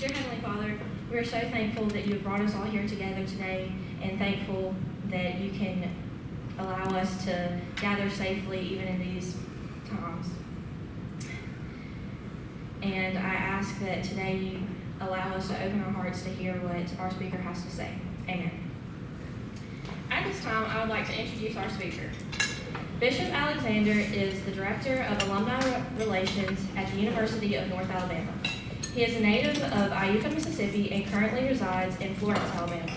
Dear Heavenly Father, we are so thankful that you have brought us all here together today, and thankful that you can allow us to gather safely even in these times. And I ask that today you allow us to open our hearts to hear what our speaker has to say. Amen. At this time, I would like to introduce our speaker. Bishop Alexander is the Director of Alumni Relations at the University of North Alabama. He is a native of Iuka, Mississippi, and currently resides in Florence, Alabama.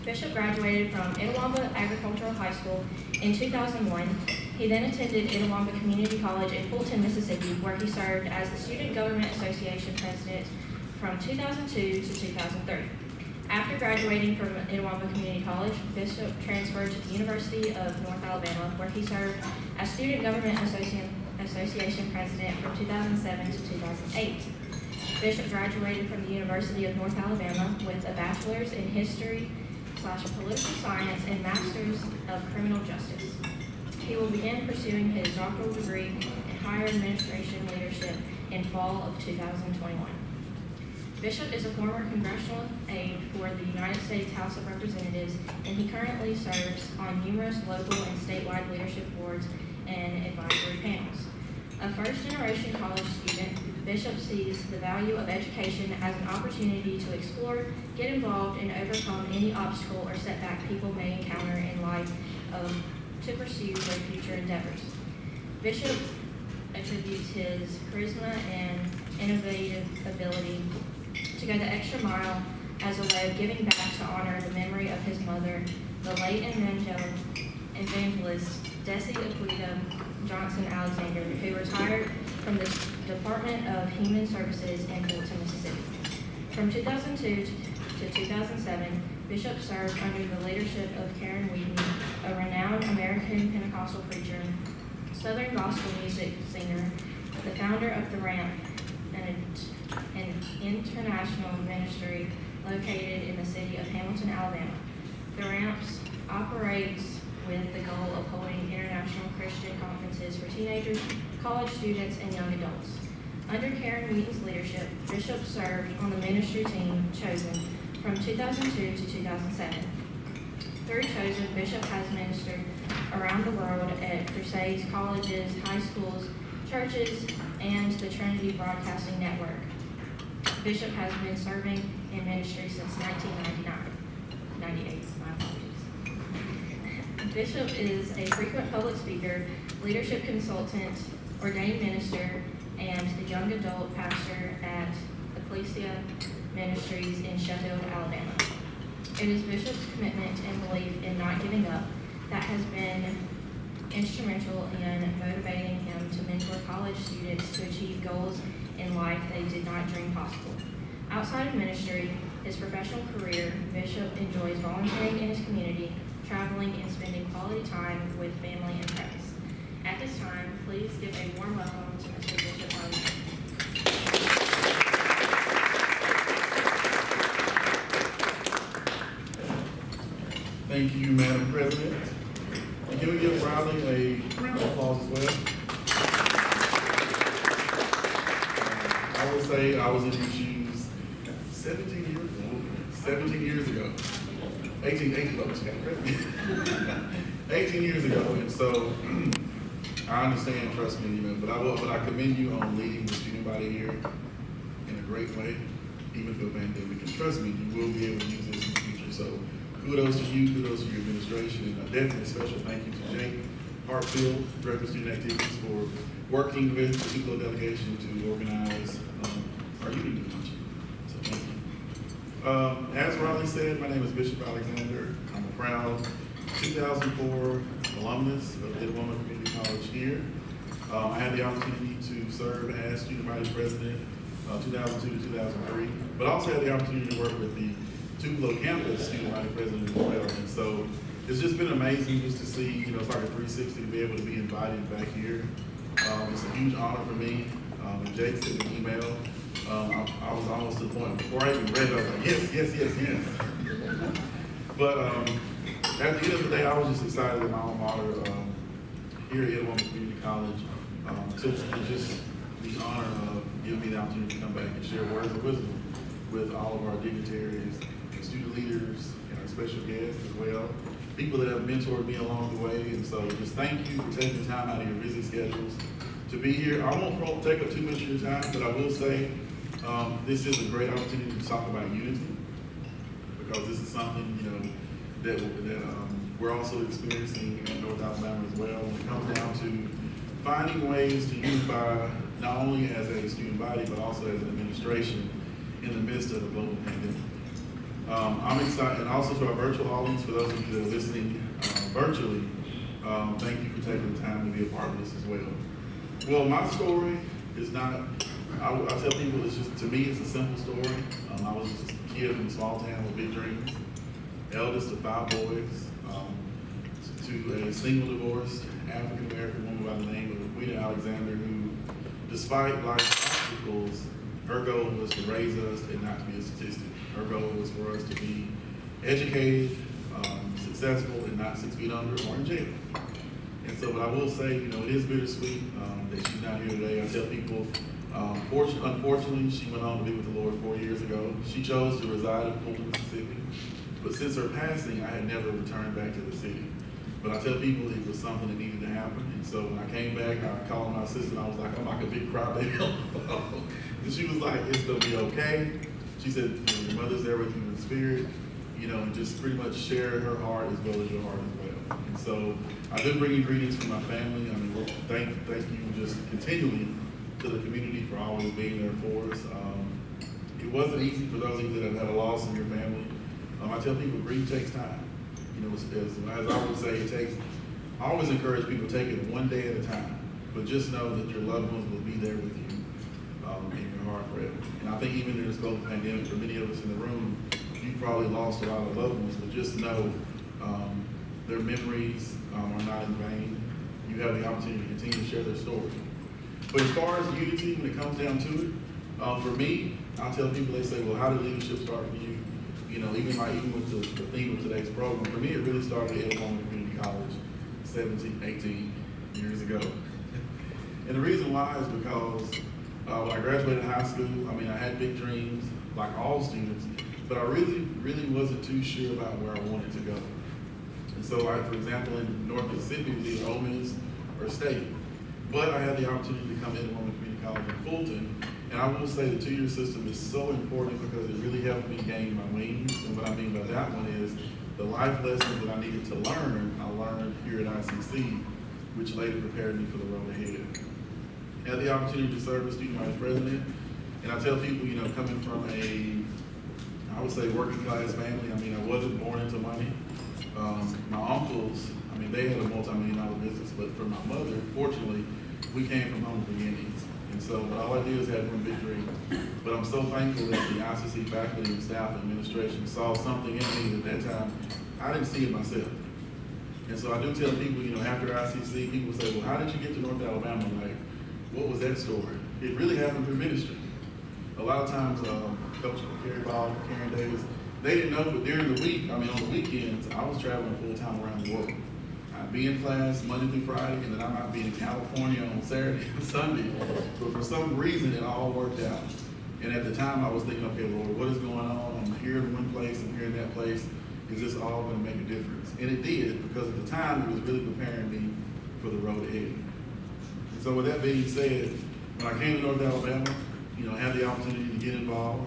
Bishop graduated from Itawamba Agricultural High School in 2001. He then attended Itawamba Community College in Fulton, Mississippi, where he served as the Student Government Association President from 2002 to 2003. After graduating from Itawamba Community College, Bishop transferred to the University of North Alabama, where he served as Student Government Association President from 2007 to 2008. Bishop graduated from the University of North Alabama with a bachelor's in history/political science and master's of criminal justice. He will begin pursuing his doctoral degree in higher administration leadership in fall of 2021. Bishop is a former congressional aide for the United States House of Representatives, and he currently serves on numerous local and statewide leadership boards and advisory panels. A first-generation college student, Bishop sees the value of education as an opportunity to explore, get involved, and overcome any obstacle or setback people may encounter in life to pursue their future endeavors. Bishop attributes his charisma and innovative ability to go the extra mile as a way of giving back to honor the memory of his mother, the late evangelist Desi Aquita Johnson Alexander, who retired from the Department of Human Services in Fulton, Mississippi. From 2002 to 2007, Bishop served under the leadership of Karen Wheaton, a renowned American Pentecostal preacher, Southern gospel music singer, the founder of The Ramp, an international ministry located in the city of Hamilton, Alabama. The Ramps operates with the goal of holding international Christian conferences for teenagers, college students, and young adults. Under Karen Wheaton's leadership, Bishop served on the ministry team Chosen from 2002 to 2007. Through Chosen, Bishop has ministered around the world at crusades, colleges, high schools, churches, and the Trinity Broadcasting Network. Bishop has been serving in ministry since 1998. My apologies. Bishop is a frequent public speaker, leadership consultant, ordained minister, and the young adult pastor at Ecclesia Ministries in Sheffield, Alabama. It is Bishop's commitment and belief in not giving up that has been instrumental in motivating him to mentor college students to achieve goals in life they did not dream possible. Outside of ministry, his professional career, Bishop enjoys volunteering in his community, traveling, and spending quality time with family and friends. At this time, please give a warm welcome to Mr. Bishop Alexander. Thank you, Madam President. And can we give Riley a round of applause as well? I will say I was in your shoes 17 years ago. 18 years ago, and so I understand, trust me, but I commend you on leading the student body here in a great way, even through a pandemic. And trust me, you will be able to use this in the future. So kudos to you, kudos to your administration, and definitely a special thank you to Jake Hartfield, Director of Student Activities, for working with the Tupelo delegation to organize our union convention. So thank you. As Riley said, my name is Bishop Alexander. I'm a proud 2004 alumnus of Itawamba Community College here. I had the opportunity to serve as student body president 2002 to 2003, but also had the opportunity to work with the Tupelo campus student body president as well. And so it's just been amazing just to see, it's like a 360 to be able to be invited back here. It's a huge honor for me. When Jake sent me an email, I was almost to the point, before I even read it, I was like, yes. But at the end of the day, I was just excited that my alma mater here at Itawamba Community College took just the honor of giving me the opportunity to come back and share words of wisdom with all of our dignitaries and student leaders and our special guests as well, people that have mentored me along the way. And so just thank you for taking time out of your busy schedules to be here. I won't take up too much of your time, but I will say this is a great opportunity to talk about unity, because this is something, you know, that we're also experiencing in North Alabama as well. When it comes down to finding ways to unify, not only as a student body, but also as an administration in the midst of a global pandemic. I'm excited, and also to our virtual audience, for those of you that are listening virtually, thank you for taking the time to be a part of this as well. Well, my story is not, I tell people it's just, to me, it's a simple story. I was just a kid from a small town with big dreams, eldest of 5 boys, to a single divorced African-American woman by the name of Rita Alexander, who, despite life's obstacles, her goal was to raise us and not to be a statistic. Her goal was for us to be educated, successful, and not 6 feet under or in jail. And so, but I will say, you know, it is bittersweet that she's not here today. I tell people, unfortunately, she went on to be with the Lord 4 years ago. She chose to reside in Fulton, Mississippi. But since her passing, I had never returned back to the city. But I tell people it was something that needed to happen. And so when I came back, I called my sister, and I was like, I'm like a big crybaby on the phone. And she was like, it's gonna be okay. She said, you know, your mother's there with you in the spirit, you know, and just pretty much share her heart as well as your heart as well. And so I do bring you greetings from my family. I mean, thank you just continually to the community for always being there for us. It wasn't easy for those of you that have had a loss in your family. I tell people grief takes time. You know, as I would say, I always encourage people to take it one day at a time, but just know that your loved ones will be there with you in your heart forever. And I think even in this global pandemic, for many of us in the room, you probably lost a lot of loved ones, but just know their memories are not in vain. You have the opportunity to continue to share their story. But as far as unity, when it comes down to it, for me, I tell people, they say, well, how did leadership start for you? You know, even with the theme of today's program, for me, it really started at Oklahoma Community College 17, 18 years ago. And the reason why is because when I graduated high school, I mean, I had big dreams, like all students, but I really wasn't too sure about where I wanted to go. And so, for example, in North Mississippi, it was either Ole Miss or State. But I had the opportunity to come into Oklahoma Community College in Fulton. And I will say the 2-year system is so important because it really helped me gain my wings. And what I mean by that one is the life lessons that I needed to learn, I learned here at ICC, which later prepared me for the road ahead. I had the opportunity to serve as student vice president. And I tell people, you know, coming from I would say working class family, I mean, I wasn't born into money. My uncles, I mean, they had a multi-million-dollar business, but for my mother, fortunately, we came from humble beginnings. And so all I did is have one big dream. But I'm so thankful that the ICC faculty and staff and administration saw something in me at that time I didn't see it myself. And so I do tell people, you know, after ICC, people say, well, how did you get to North Alabama? Like, what was that story? It really happened through ministry. A lot of times, Coach Kerry Ball, Karen Davis, they didn't know, but during the week, I mean, on the weekends, I was traveling full-time around the world. I'd be in class Monday through Friday, and then I might be in California on Saturday and Sunday. But for some reason, it all worked out. And at the time, I was thinking, okay, Lord, what is going on? I'm here in one place, I'm here in that place. Is this all going to make a difference? And it did, because at the time, it was really preparing me for the road ahead. And so with that being said, when I came to North Alabama, you know, I had the opportunity to get involved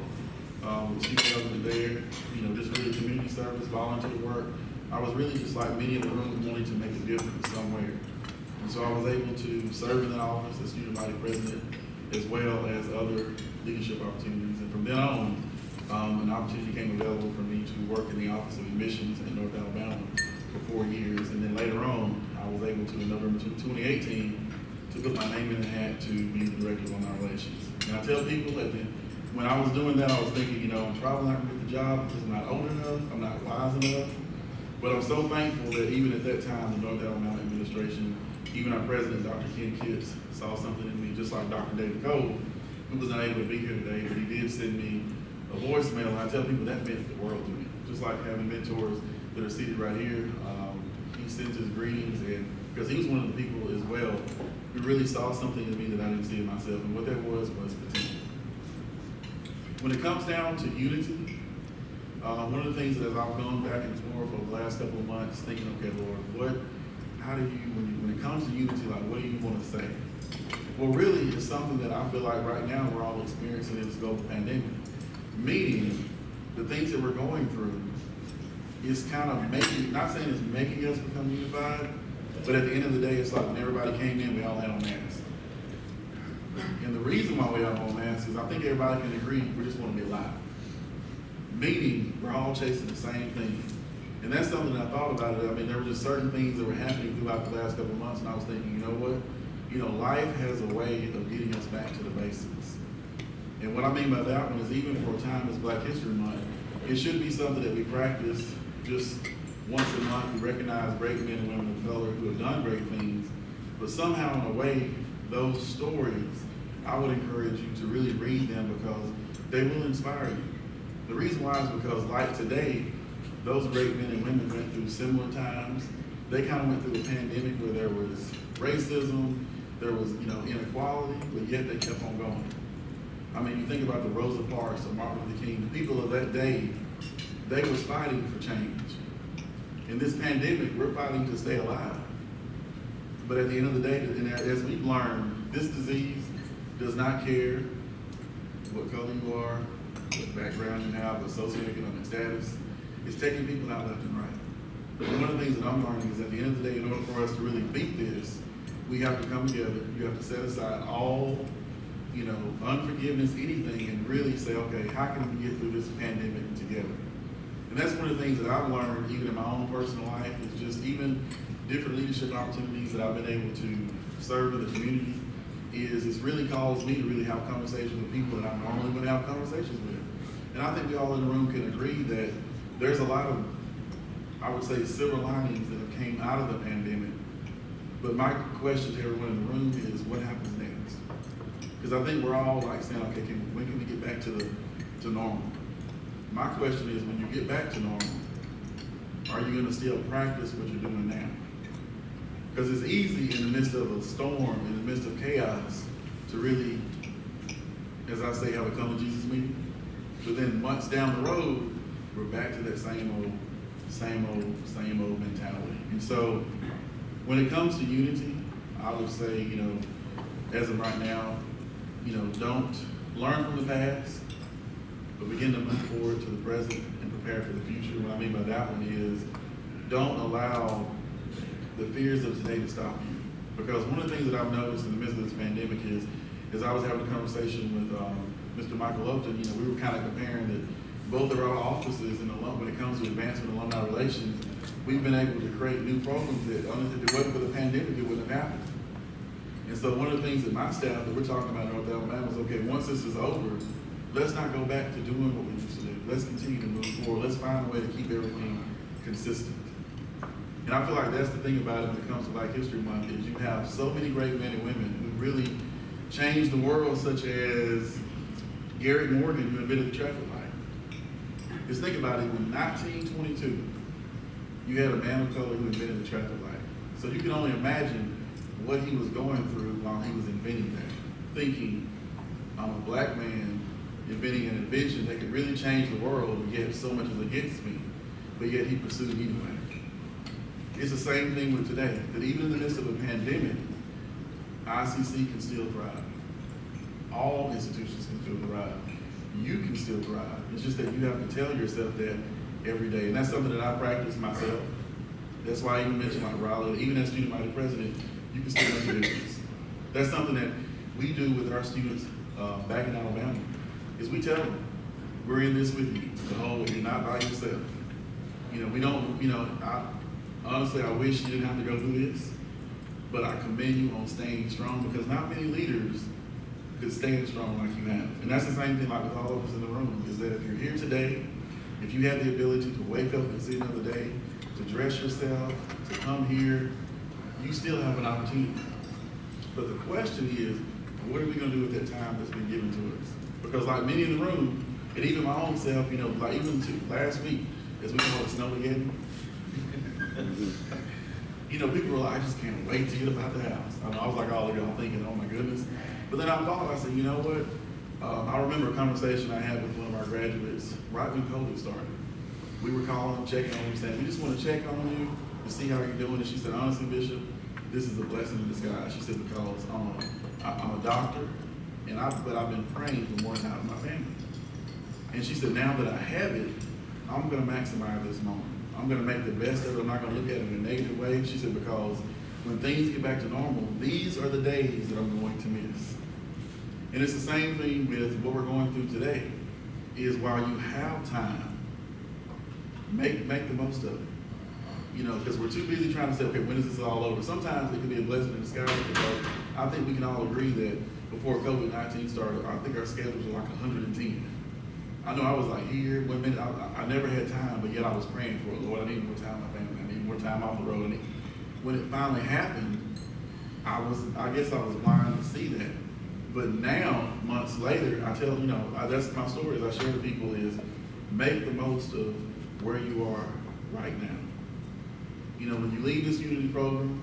with student government there, you know, just really community service, volunteer work. I was really just like many in the room wanting to make a difference somewhere. And so I was able to serve in that office as student body president, as well as other leadership opportunities. And from then on, an opportunity became available for me to work in the Office of Admissions in North Alabama for 4 years. And then later on, I was able to, in November 2018, to put my name in the hat to be the Director of Alumni Relations. And I tell people that when I was doing that, I was thinking, you know, I'm probably not going to get the job because I'm not old enough, I'm not wise enough. But I'm so thankful that even at that time, the North Alabama administration, even our president, Dr. Ken Kitts, saw something in me, just like Dr. David Cole, who was not able to be here today, but he did send me a voicemail, and I tell people that meant the world to me. Just like having mentors that are seated right here, he sends his greetings, and because he was one of the people as well who really saw something in me that I didn't see in myself, and what that was potential. when it comes down to unity, one of the things that I've gone back and forth over the last couple of months thinking, okay, Lord, how do you, when it comes to unity, like, what do you want to say? Well, really, it's something that I feel like right now we're all experiencing in this global pandemic. Meaning, the things that we're going through is kind of making, not saying it's making us become unified, but at the end of the day, it's like when everybody came in, we all had on masks. And the reason why we all on masks is I think everybody can agree we just want to be alive. Meaning, we're all chasing the same thing. And that's something that I thought about it. I mean, there were just certain things that were happening throughout the last couple of months, and I was thinking, you know what? Life has a way of getting us back to the basics. And what I mean by that one is even for a time as Black History Month, it should be something that we practice just once a month. We recognize great men and women of color who have done great things, but somehow in a way, those stories, I would encourage you to really read them because they will inspire you. The reason why is because like today, those great men and women went through similar times. They kind of went through a pandemic where there was racism, there was, inequality, but yet they kept on going. I mean, you think about the Rosa Parks or Martin Luther King, the people of that day, they was fighting for change. In this pandemic, we're fighting to stay alive. But at the end of the day, and as we've learned, this disease does not care what color you are, what background you have, what socioeconomic status. It's taking people out left and right. And one of the things that I'm learning is at the end of the day, in order for us to really beat this, we have to come together. You have to set aside all, unforgiveness, anything, and really say, okay, how can we get through this pandemic together? And that's one of the things that I've learned, even in my own personal life, is just even different leadership opportunities that I've been able to serve in the community, is it's really caused me to really have conversations with people that I normally wouldn't have conversations with. And I think we all in the room can agree that there's a lot of, I would say, silver linings that have came out of the pandemic. But my question to everyone in the room is, what happens next? Because I think we're all like saying, okay, when can we get back to normal? My question is, when you get back to normal, are you going to still practice what you're doing now? Because it's easy in the midst of a storm, in the midst of chaos, to really, as I say, have a come to Jesus meeting. But then months down the road, we're back to that same old mentality. And so when it comes to unity, I would say, as of right now, don't learn from the past, but begin to move forward to the present and prepare for the future. What I mean by that one is, don't allow the fears of today to stop you. Because one of the things that I've noticed in the midst of this pandemic is, as I was having a conversation with Mr. Michael Upton, we were kind of comparing that both of our offices in when it comes to advancement of alumni relations, we've been able to create new programs that, if it wasn't for the pandemic, it wouldn't have happened. And so one of the things that my staff that we're talking about in North Alabama is, okay, once this is over, let's not go back to doing what we used to do. Let's continue to move forward. Let's find a way to keep everything consistent. And I feel like that's the thing about it when it comes to Black History Month, is you have so many great men and women who really changed the world, such as Garrett Morgan, who invented the traffic light. Just think about it, in 1922, you had a man of color who invented the traffic light. So you can only imagine what he was going through while he was inventing that. Thinking, I'm a black man inventing an invention that could really change the world, and yet so much is against me, but yet he pursued it anyway. It's the same thing with today, that even in the midst of a pandemic, ICC can still thrive. All institutions can still thrive. You can still thrive. It's just that you have to tell yourself that every day. And that's something that I practice myself. That's why I even mentioned like Raleigh, even as student body president, you can still make a difference. That's something that we do with our students back in Alabama, is we tell them, we're in this with you. The whole way, you're not by yourself. We don't, honestly, I wish you didn't have to go through this, but I commend you on staying strong, because not many leaders could stand strong like you have. And that's the same thing like with all of us in the room, is that if you're here today, if you have the ability to wake up and see another day, to dress yourself, to come here, you still have an opportunity. But the question is, what are we going to do with that time that's been given to us? Because like many in the room, and even my own self, like even last week, as we call it Snowmageddon, people were like, I just can't wait to get up out the house. I was like all of y'all thinking, oh my goodness. But then I thought, I said, you know what? I remember a conversation I had with one of our graduates right when COVID started. We were calling them, checking on them, saying, we just want to check on you to see how you're doing. And she said, honestly, Bishop, this is a blessing in disguise. She said, because I'm a doctor, but I've been praying for more than half of my family. And she said, now that I have it, I'm going to maximize this moment. I'm going to make the best of it. I'm not going to look at it in a negative way. She said, because when things get back to normal, these are the days that I'm going to miss. And it's the same thing with what we're going through today, is while you have time, make the most of it. You know, because we're too busy trying to say, okay, when is this all over? Sometimes it can be a blessing in disguise, because I think we can all agree that before COVID-19 started, I think our schedules were like 110. I know I was like here, 1 minute, I never had time, but yet I was praying for it. Lord, I need more time with my family. I need more time off the road. When it finally happened, I guess I was blind to see that. But now, months later, I tell, that's my story, as I share with people, is make the most of where you are right now. You know, when you leave this unity program,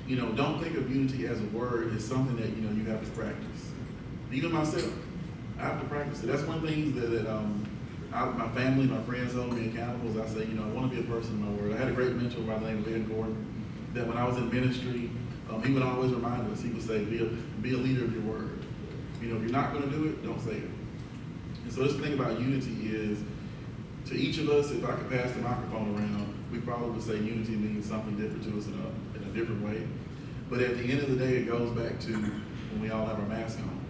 don't think of unity as a word. It's something that, you have to practice. Even myself, I have to practice it. That's one thing that my family, my friends hold me accountable. As I say, I want to be a person of my word. I had a great mentor by the name of Ed Gordon, that when I was in ministry, he would always remind us, he would say, be a leader of your word. If you're not going to do it, don't say it. And so this thing about unity is, to each of us, if I could pass the microphone around, we probably would say unity means something different to us in a different way. But at the end of the day, it goes back to when we all have our mask on.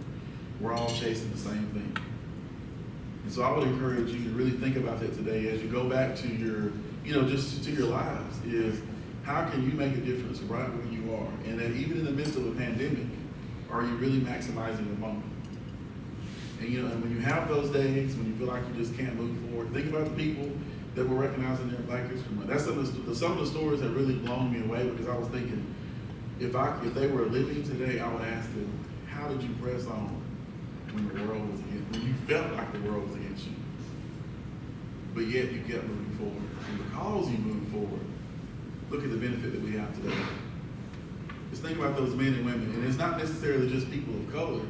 We're all chasing the same thing. And so I would encourage you to really think about that today as you go back to your, just to your lives, is how can you make a difference right where you are? And that even in the midst of a pandemic, are you really maximizing the moment? And and when you have those days, when you feel like you just can't move forward, think about the people that were recognizing their Black History Month. That's some of the stories that really blown me away, because I was thinking, if they were living today, I would ask them, how did you press on when the world was against you, when you felt like the world was against you, but yet you kept moving forward? And because you moved forward, look at the benefit that we have today. Just think about those men and women, and it's not necessarily just people of color,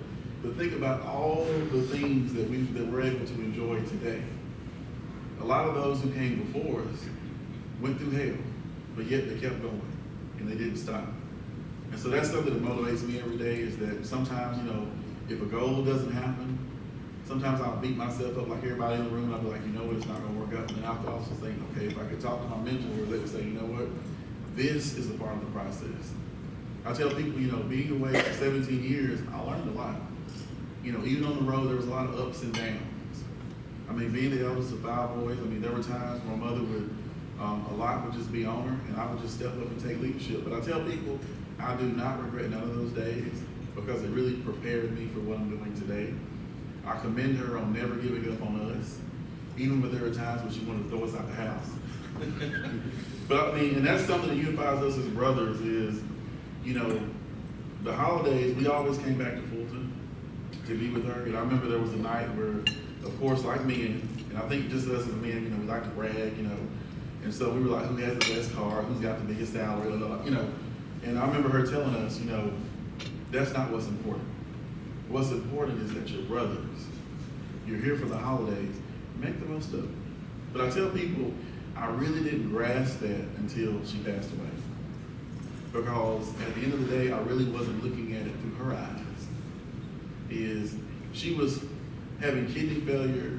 but think about all the things that we're able to enjoy today. A lot of those who came before us went through hell, but yet they kept going, and they didn't stop. And so that's something that motivates me every day, is that sometimes, if a goal doesn't happen, sometimes I'll beat myself up like everybody in the room. I'll be like, it's not going to work out. And then I'll also think, okay, if I could talk to my mentor, they would say, this is a part of the process. I tell people, being away for 17 years, I learned a lot. Even on the road, there was a lot of ups and downs. Being the eldest of 5 boys, there were times where my mother would, a lot would just be on her, and I would just step up and take leadership. But I tell people, I do not regret none of those days, because it really prepared me for what I'm doing today. I commend her on never giving up on us, even when there were times when she wanted to throw us out the house. But and that's something that unifies us as brothers is, the holidays, we always came back to Fulton to be with her. And I remember there was a night where, of course, like men, and I think just us as men, we like to brag, and so we were like, who has the best car, who's got the biggest salary, and I remember her telling us, that's not what's important. What's important is that you're brothers. You're here for the holidays. Make the most of it. But I tell people, I really didn't grasp that until she passed away. Because at the end of the day, I really wasn't looking at it through her eyes. She was having kidney failure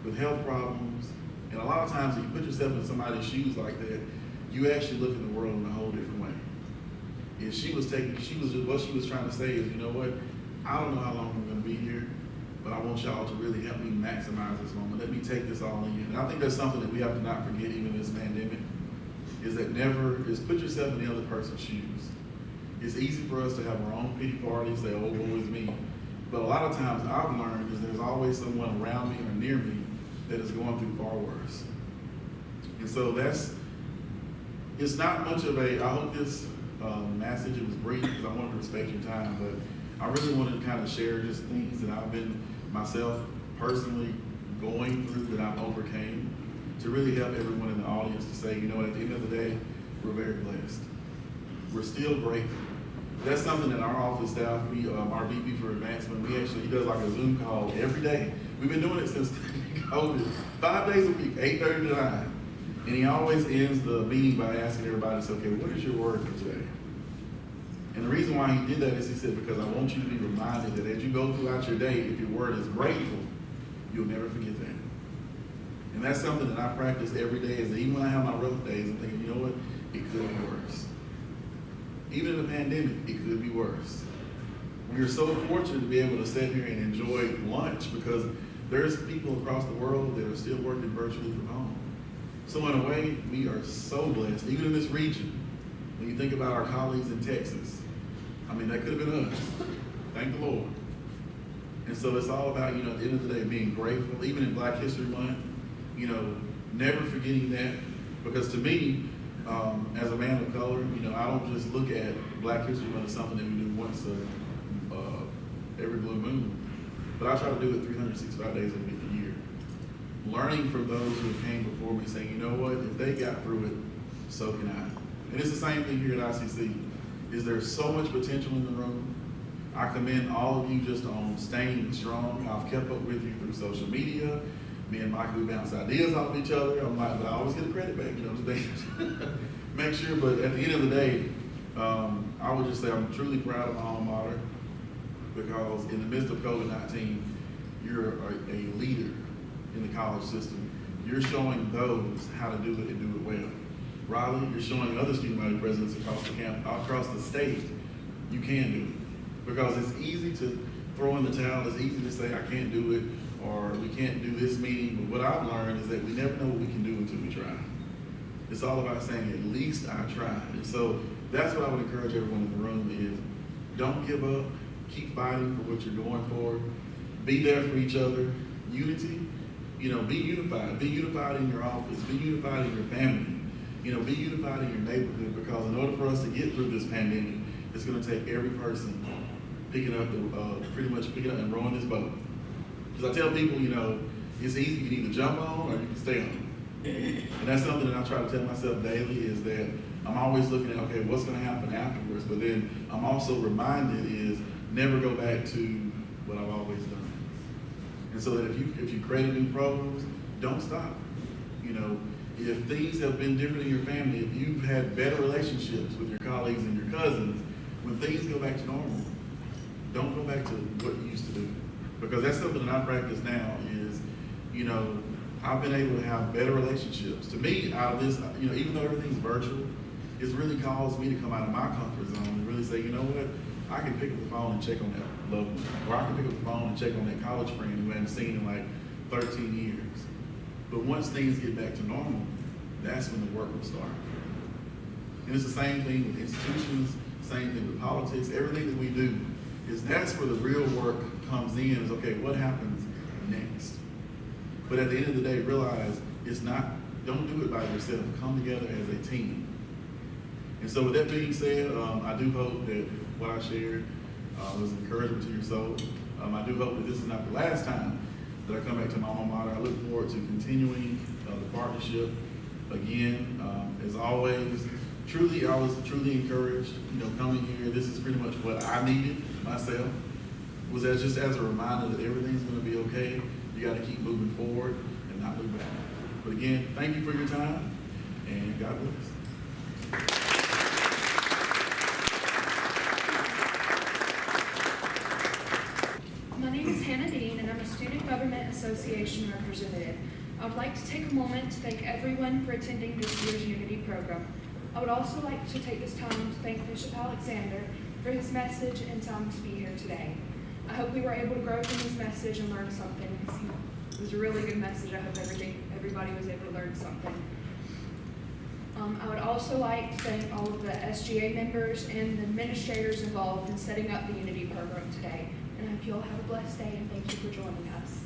with health problems, and a lot of times when you put yourself in somebody's shoes like that, you actually look at the world in a whole different way. And what she was trying to say is, I don't know how long I'm going to be here, but I want y'all to really help me maximize this moment. Let me take this all in. And I think that's something that we have to not forget, even in this pandemic, is put yourself in the other person's shoes. It's easy for us to have our own pity party, say, oh, woe is me. But a lot of times I've learned is there's always someone around me or near me that is going through far worse. And so it's not much of I hope this message, it was brief because I wanted to respect your time, but I really wanted to kind of share just things that I've been myself personally going through that I've overcame, to really help everyone in the audience to say, at the end of the day, we're very blessed. We're still grateful. that's something that our office staff, our VP for advancement, he does like a Zoom call every day. We've been doing it since COVID, 5 days a week, 8:30 to 9. And he always ends the meeting by asking everybody, okay, what is your word for today? And the reason why he did that is he said, because I want you to be reminded that as you go throughout your day, if your word is grateful, you'll never forget that. And that's something that I practice every day, is that even when I have my rough days, I'm thinking, you know what, it could be worse. Even in the pandemic, it could be worse. We are so fortunate to be able to sit here and enjoy lunch, because there's people across the world that are still working virtually from home. So in a way, we are so blessed, even in this region. When you think about our colleagues in Texas, I mean, that could have been us. Thank the Lord. And so it's all about, at the end of the day, being grateful, even in Black History Month, never forgetting that. Because to me, as a man of color, I don't just look at Black History Month as something that we do once every blue moon. But I try to do it 365 days a year. Learning from those who came before me, saying, you know what, if they got through it, so can I. And it's the same thing here at ICC. Is there so much potential in the room? I commend all of you just on staying strong. I've kept up with you through social media. Me and Michael, we bounce ideas off each other. I'm like, but I always get a credit back, make sure. But at the end of the day, I would just say I'm truly proud of my alma mater, because in the midst of COVID-19, you're a leader in the college system. You're showing those how to do it and do it well. Riley, you're showing other student body presidents across the state, you can do it. Because it's easy to throw in the towel, it's easy to say I can't do it, or we can't do this meeting. But what I've learned is that we never know what we can do until we try. It's all about saying, at least I tried. And so that's what I would encourage everyone in the room is, don't give up, keep fighting for what you're going for, be there for each other, unity, be unified. Be unified in your office, be unified in your family. Be unified in your neighborhood, because in order for us to get through this pandemic, it's going to take every person picking up and rowing this boat. Because I tell people, it's easy. You can either jump on or you can stay on. And that's something that I try to tell myself daily, is that I'm always looking at, okay, what's going to happen afterwards? But then I'm also reminded is never go back to what I've always done. And so that if you create new programs, don't stop. If things have been different in your family, if you've had better relationships with your colleagues and your cousins, when things go back to normal, don't go back to what you used to do. Because that's something that I practice now is, I've been able to have better relationships. To me, out of this, even though everything's virtual, it's really caused me to come out of my comfort zone and really say, you know what, I can pick up the phone and check on that loved one. Or I can pick up the phone and check on that college friend who I haven't seen in like 13 years. But once things get back to normal, that's when the work will start. And it's the same thing with institutions, same thing with politics. Everything that we do that's where the real work comes in, is okay, what happens next? But at the end of the day, realize don't do it by yourself. Come together as a team. And so with that being said, I do hope that what I shared was encouragement to your soul. I do hope that this is not the last time that I come back to my alma mater. I look forward to continuing the partnership. Again, as always, I was truly encouraged, coming here. This is pretty much what I needed myself, was just as a reminder that everything's going to be okay. You got to keep moving forward and not look back. But again, thank you for your time, and God bless. My name is Hannah Dean, and I'm a Student Government Association representative. I would like to take a moment to thank everyone for attending this year's Unity program. I would also like to take this time to thank Bishop Alexander for his message and time to be here today. I hope we were able to grow from his message and learn something. It was a really good message. I hope everybody was able to learn something. I would also like to thank all of the SGA members and the administrators involved in setting up the Unity program today. And I hope you all have a blessed day, and thank you for joining us.